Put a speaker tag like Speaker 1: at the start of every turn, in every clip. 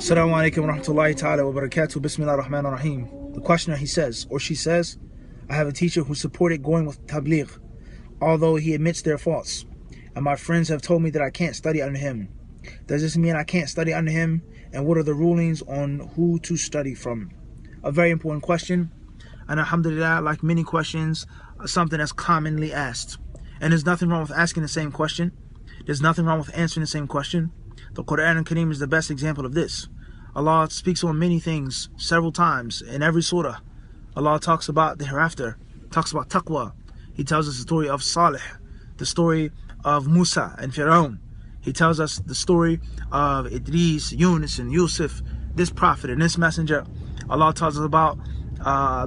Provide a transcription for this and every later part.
Speaker 1: Assalamu alaikum wa rahmatullahi ta'ala wa barakatuh. Bismillah ar-Rahman ar-Rahim. The questioner, he says, or she says, I have a teacher who supported going with tabligh, although he admits their faults, and my friends have told me that I can't study under him. Does this mean I can't study under him? And what are the rulings on who to study from? A very important question, and alhamdulillah, like many questions, something that's commonly asked. And there's nothing wrong with asking the same question. There's nothing wrong with answering the same question. The Quran and Kareem is the best example of this. Allah speaks on many things several times in every surah. Allah talks about the hereafter, talks about taqwa. He tells us the story of Salih, the story of Musa and Fir'aun. He tells us the story of Idris, Yunus, and Yusuf, this prophet and this messenger. Allah tells us about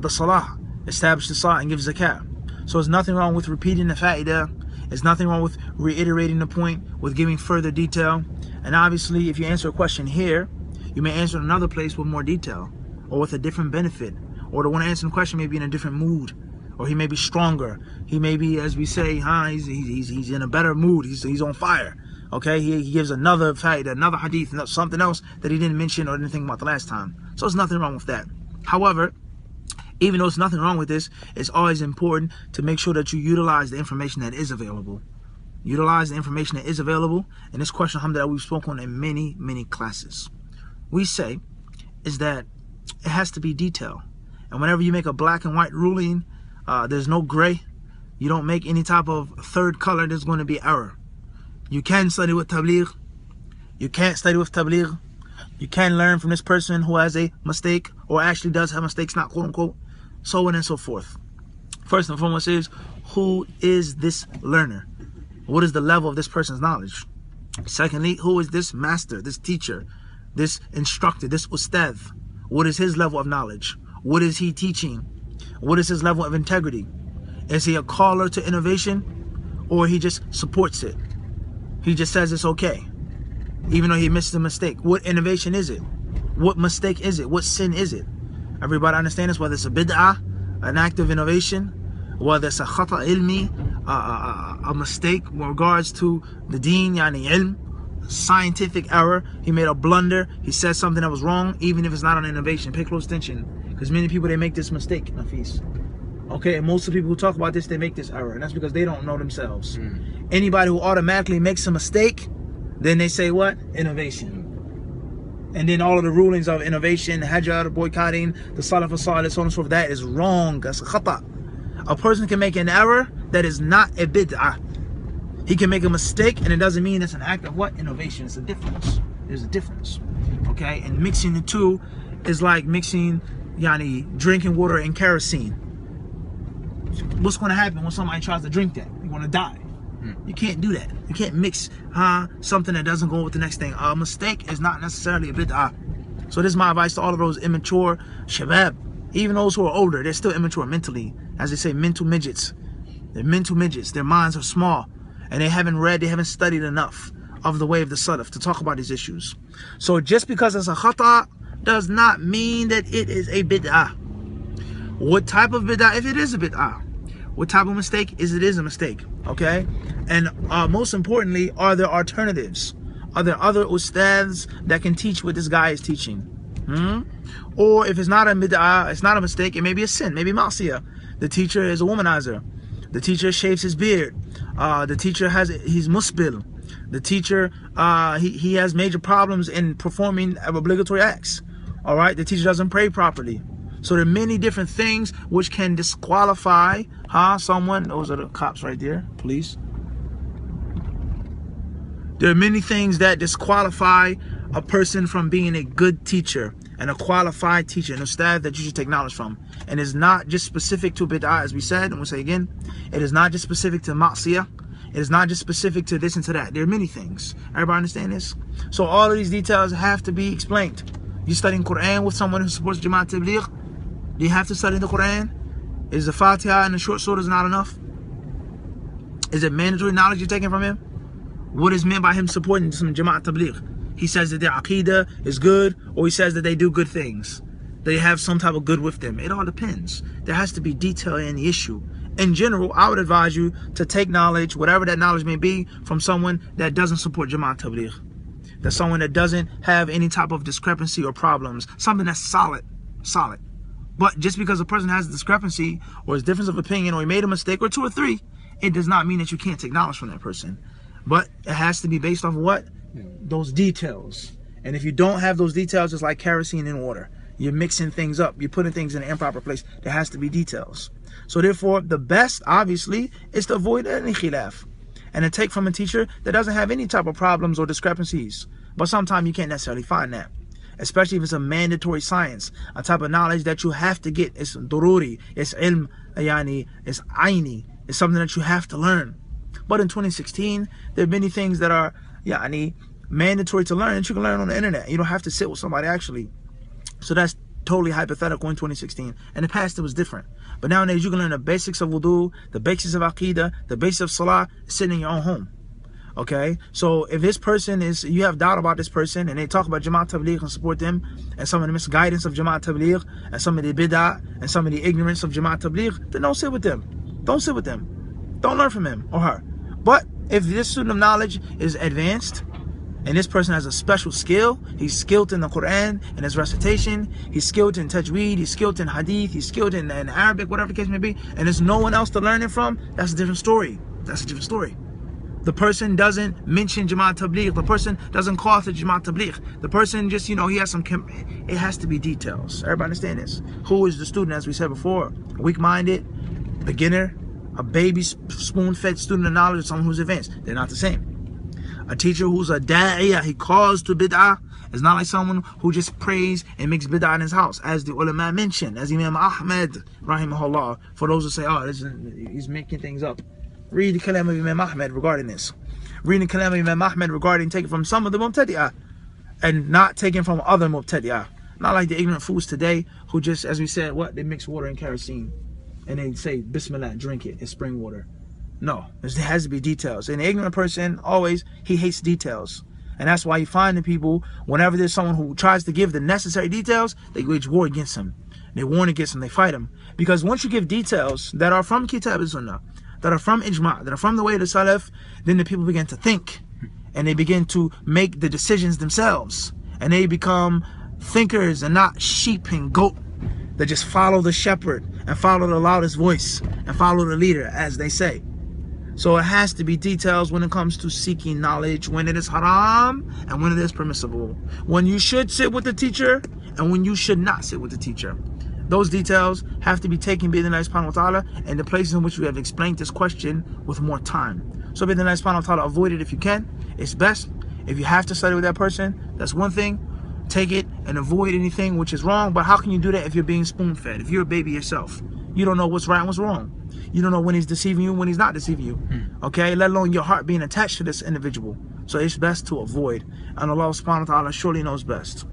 Speaker 1: the salah, establish the salah and give zakat. So there's nothing wrong with repeating the fa'idah. There's nothing wrong with reiterating the point, with giving further detail. And obviously, if you answer a question here, you may answer in another place with more detail, or with a different benefit, or the one answering the question may be in a different mood, or he may be stronger. He may be, as we say, he's in a better mood. He's on fire. Okay, he gives another fa'idah, another hadith, something else that he didn't mention or didn't think about the last time. So there's nothing wrong with that. However, even though there's nothing wrong with this, it's always important to make sure that you utilize the information that is available. Utilize the information that is available. And this question, alhamdulillah, we've spoken on in many classes. We say is that it has to be detailed. And whenever you make a black and white ruling, there's no gray. You don't make any type of third color, there's going to be error. You can study with tabligh. You can't study with tabligh. You can learn from this person who has a mistake, or actually does have mistakes, not quote unquote, so on and so forth. First and foremost is, who is this learner? What is the level of this person's knowledge? Secondly, who is this master, this teacher, this instructor, this ustadh? What is his level of knowledge? What is he teaching? What is his level of integrity? Is he a caller to innovation, or he just supports it? He just says it's okay, even though he missed a mistake. What innovation is it? What mistake is it? What sin is it? Everybody understand this, whether it's a bid'ah, an act of innovation, whether it's a khata ilmi, a mistake in regards to the deen, yani ilm, scientific error. He made a blunder. He said something that was wrong, even if it's not an innovation. Pay close attention, because many people, they make this mistake, Nafis. Okay, and most of the people who talk about this, they make this error, and that's because they don't know themselves. Anybody who automatically makes a mistake, then they say what? Innovation. And then all of the rulings of innovation, hajar, boycotting, the salaf as-salih, so on and so forth, that is wrong. That's a khata. A person can make an error that is not a bid'ah. He can make a mistake, and it doesn't mean it's an act of what? Innovation. It's a difference. There's a difference. Okay, and mixing the two is like mixing, drinking water and kerosene. What's going to happen when somebody tries to drink that? You're going to die. You can't do that. You can't mix something that doesn't go with the next thing. A mistake is not necessarily a bid'ah. So this is my advice to all of those immature shabab. Even those who are older, they're still immature mentally. As they say, mental midgets. They're mental midgets. Their minds are small. And they haven't studied enough of the way of the salaf to talk about these issues. So just because it's a khata does not mean that it is a bid'ah. What type of bid'ah? If it is a bid'ah. What type of mistake is it is a mistake, okay? And most importantly, are there alternatives? Are there other ustads that can teach what this guy is teaching? Or if it's not a bid'ah, it's not a mistake, it may be a sin, maybe ma'siyah. The teacher is a womanizer. The teacher shaves his beard. The teacher he's musbil. The teacher, he has major problems in performing obligatory acts. All right, the teacher doesn't pray properly. So there are many different things which can disqualify someone. Those are the cops right there, police. There are many things that disqualify a person from being a good teacher and a qualified teacher, an ustad that you should take knowledge from. And it's not just specific to bid'ah, as we said, and we'll say again, it is not just specific to ma'siyah. It is not just specific to this and to that. There are many things. Everybody understand this? So all of these details have to be explained. You studying Quran with someone who supports Jama'at Tabligh? Do you have to study the Quran? Is the Fatiha and the short surahs not enough? Is it mandatory knowledge you're taking from him? What is meant by him supporting some Jama'at Tabligh? He says that their Aqidah is good, or he says that they do good things. They have some type of good with them. It all depends. There has to be detail in the issue. In general, I would advise you to take knowledge, whatever that knowledge may be, from someone that doesn't support Jama'at Tabligh. That's someone that doesn't have any type of discrepancy or problems. Something that's solid. But just because a person has a discrepancy or a difference of opinion or he made a mistake or 2 or 3, it does not mean that you can't take knowledge from that person. But it has to be based off of what? Those details. And if you don't have those details, it's like kerosene in water. You're mixing things up. You're putting things in an improper place. There has to be details. So therefore, the best, obviously, is to avoid any khilaf. And to take from a teacher that doesn't have any type of problems or discrepancies. But sometimes you can't necessarily find that. Especially if it's a mandatory science. A type of knowledge that you have to get. It's dururi. It's ilm. It's aini. It's something that you have to learn. But in 2016, there are many things that are mandatory to learn that you can learn on the internet. You don't have to sit with somebody actually. So that's totally hypothetical in 2016. In the past, it was different. But nowadays, you can learn the basics of wudu, the basics of aqidah, the basics of salah, sitting in your own home. Okay? So if this person you have doubt about this person, and they talk about Jamaat Tabligh and support them, and some of the misguidance of Jamaat Tabligh, and some of the bid'ah, and some of the ignorance of Jamaat Tabligh, then don't sit with them. Don't sit with them. Don't learn from him or her. But if this student of knowledge is advanced, and this person has a special skill, he's skilled in the Quran and his recitation, he's skilled in tajweed, he's skilled in hadith, he's skilled in Arabic, whatever the case may be, and there's no one else to learn it from, that's a different story. That's a different story. The person doesn't mention Jamaat Tabligh, the person doesn't call to Jamaat Tabligh, the person just, he has some, it has to be details. Everybody understand this? Who is the student, as we said before? Weak-minded, beginner, a baby spoon-fed student of knowledge, or someone who's advanced. They're not the same. A teacher who's a da'iyah, he calls to bid'ah, is not like someone who just prays and makes bid'ah in his house, as the ulama mentioned, as Imam Ahmed, rahimahullah, for those who say, he's making things up. Read the kalam of Imam Ahmed regarding this. Read the kalam of Imam Ahmed regarding taking from some of the mubtadi'ah, and not taking from other mubtadi'ah. Not like the ignorant fools today, who just, as we said, they mix water and kerosene, and they say, Bismillah, drink it, it's spring water. No, there has to be details. And the ignorant person, always, he hates details. And that's why you find the people, whenever there's someone who tries to give the necessary details, they wage war against him. They warn against him, they fight him. Because once you give details that are from Kitab al-Sunnah, that are from Ijma', that are from the way of the Salaf, then the people begin to think. And they begin to make the decisions themselves. And they become thinkers and not sheep and goat that just follow the shepherd and follow the loudest voice and follow the leader, as they say. So it has to be details when it comes to seeking knowledge, when it is haram and when it is permissible. When you should sit with the teacher and when you should not sit with the teacher. Those details have to be taken by the Allah subhanahu wa ta'ala in the places in which we have explained this question with more time. So by the Allah subhanahu wa ta'ala, avoid it if you can. It's best. If you have to study with that person, that's one thing. Take it and avoid anything which is wrong. But how can you do that if you're being spoon-fed? If you're a baby yourself, you don't know what's right and what's wrong. You don't know when he's deceiving you, when he's not deceiving you. Okay? Let alone your heart being attached to this individual. So it's best to avoid. And Allah subhanahu wa ta'ala surely knows best.